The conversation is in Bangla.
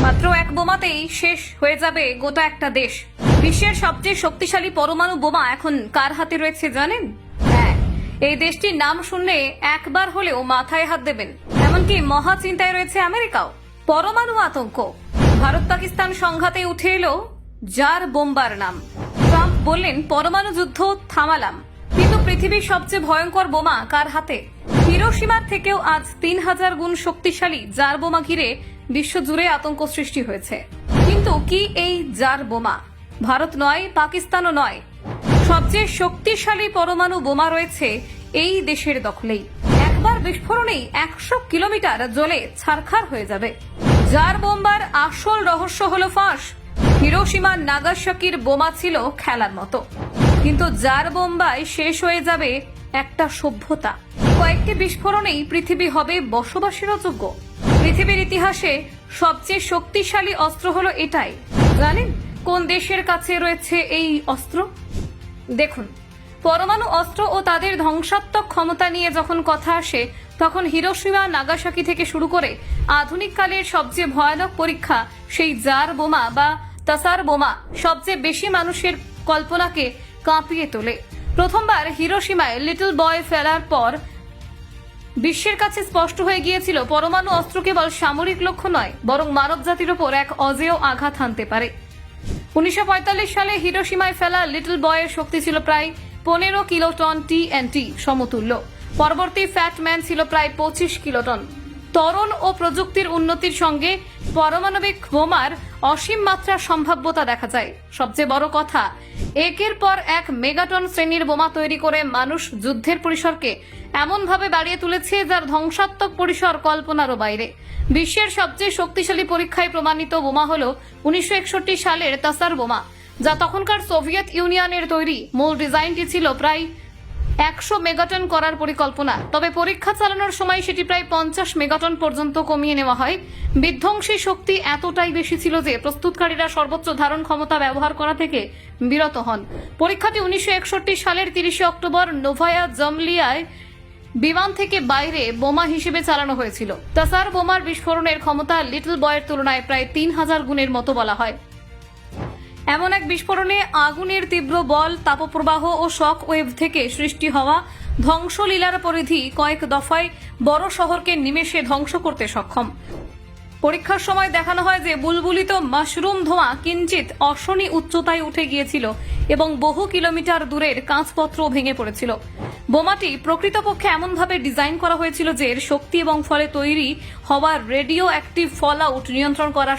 মাত্র এক বোমাতেই শেষ হয়ে যাবে গোটা একটা দেশ। বিশ্বের সবচেয়ে শক্তিশালী পরমাণু বোমা এখন কার হাতে রয়েছে জানেন? হ্যাঁ, এই দেশটির নাম শুনলে একবার হলেও মাথায় হাত দেবেন। এমনকি মহা চিন্তায় রয়েছে আমেরিকাও। পরমাণু আতঙ্ক, ভারত পাকিস্তান সংঘাতে উঠে এলো জার বোম্বার নাম। ট্রাম্প বললেন পরমাণু যুদ্ধ থামালাম, কিন্তু পৃথিবীর সবচেয়ে ভয়ঙ্কর বোমা কার হাতে? হিরোশিমার থেকেও আজ 3000 গুণ শক্তিশালী জার বোমা ঘিরে বিশ্বজুড়ে আতঙ্ক সৃষ্টি হয়েছে। কিন্তু কি এই জার বোমা? ভারত নয়, পাকিস্তানও নয়, সবচেয়ে শক্তিশালী পরমাণু বোমা রয়েছে এই দেশের দখলেই। একবার বিস্ফোরণেই 100 কিলোমিটার জ্বলে ছারখার হয়ে যাবে। জার বোম্বার আসল রহস্য হলো ফাঁস। হিরোশিমা নাগাসাকির বোমা ছিল খেলার মতো, কিন্তু জার বোম্বায় শেষ হয়ে যাবে একটা সভ্যতা। কয়েকটি বিস্ফোরণেই পৃথিবী হবে বসবাসের অযোগ্য। পৃথিবীর ইতিহাসে সবচেয়ে শক্তিশালী অস্ত্র হলো এটাই। জানেন কোন দেশের কাছে রয়েছে এই অস্ত্র? দেখুন, পরমাণু অস্ত্র ও তাদের ধ্বংসাত্মক ক্ষমতা নিয়ে যখন কথা আসে, তখন হিরোশিমা নাগাসাকি থেকে শুরু করে আধুনিক কালের সবচেয়ে ভয়ানক পরীক্ষা সেই জার বোমা বা তাসার বোমা সবচেয়ে বেশি মানুষের কল্পনাকে কাঁপিয়ে তোলে। প্রথমবার হিরোশিমায় লিটল বয় ফেলার পর বিশ্বের কাছে স্পষ্ট হয়ে গিয়েছিল পরমাণু অস্ত্র কেবল সামরিক লক্ষ্য নয়, বরং মানব জাতির ওপর এক অজেয় আঘাত হানতে পারে। 1945 সালে হিরোশিমায় ফেলা লিটল বয়ের শক্তি ছিল প্রায় 15 কিলোটন TNT সমতুল্য। পরবর্তী ফ্যাট ম্যান ছিল প্রায় 25 কিলোটন। ত্বরণ ও প্রযুক্তির উন্নতির সঙ্গে পারমাণবিক বোমার অসীম মাত্রার সম্ভাব্যতা দেখা যায়। সবচেয়ে বড় কথা, একের পর এক মেগাটন শ্রেণীর বোমা তৈরি করে মানুষ যুদ্ধের পরিসরকে এমনভাবে বাড়িয়ে তুলেছে যার ধ্বংসাত্মক পরিসর কল্পনারও বাইরে। বিশ্বের সবচেয়ে শক্তিশালী পরীক্ষায় প্রমাণিত বোমা হল 1961 সালের তাসার বোমা, যা তখনকার সোভিয়েত ইউনিয়নের তৈরি। মূল ডিজাইনটি ছিল প্রায় 100 মেগাটন করার পরিকল্পনা, তবে পরীক্ষা চালানোর সময় সেটি প্রায় 50 মেগাটন পর্যন্ত কমিয়ে নেওয়া হয়। বিধ্বংসী শক্তি এতটাই বেশি ছিল যে প্রস্তুতকারীরা সর্বোচ্চ ধারণ ক্ষমতা ব্যবহার করা থেকে বিরত হন। পরীক্ষাটি 1961 সালের 30 অক্টোবর নোভায়া জমলিয়ায় বিমান থেকে বাইরে বোমা হিসেবে চালানো হয়েছিল। তাসার বোমার বিস্ফোরণের ক্ষমতা লিটল বয়ের তুলনায় প্রায় 3000 গুণের মতো বলা হয়। এমন এক বিস্ফোরণে আগুনের তীব্র বল, তাপপ্রবাহ ও শক ওয়েভ থেকে সৃষ্টি হওয়া ধ্বংসলীলার পরিধি কয়েক দফায় বড় শহরকে নিমেষে ধ্বংস করতে সক্ষম। পরীক্ষার সময় দেখানো হয় যে বুলবুলিত মাশরুম ধোঁয়া কিঞ্চিত অশনি উচ্চতায় উঠে গিয়েছিল এবং বহু কিলোমিটার দূরের কাঁচপত্র ভেঙে পড়েছিল। বোমাটি প্রকৃতপক্ষে এমনভাবে ডিজাইন করা হয়েছিল যে এর শক্তি এবং ফলে তৈরি হওয়া রেডিও অ্যাক্টিভ ফল আউট নিয়ন্ত্রণ করা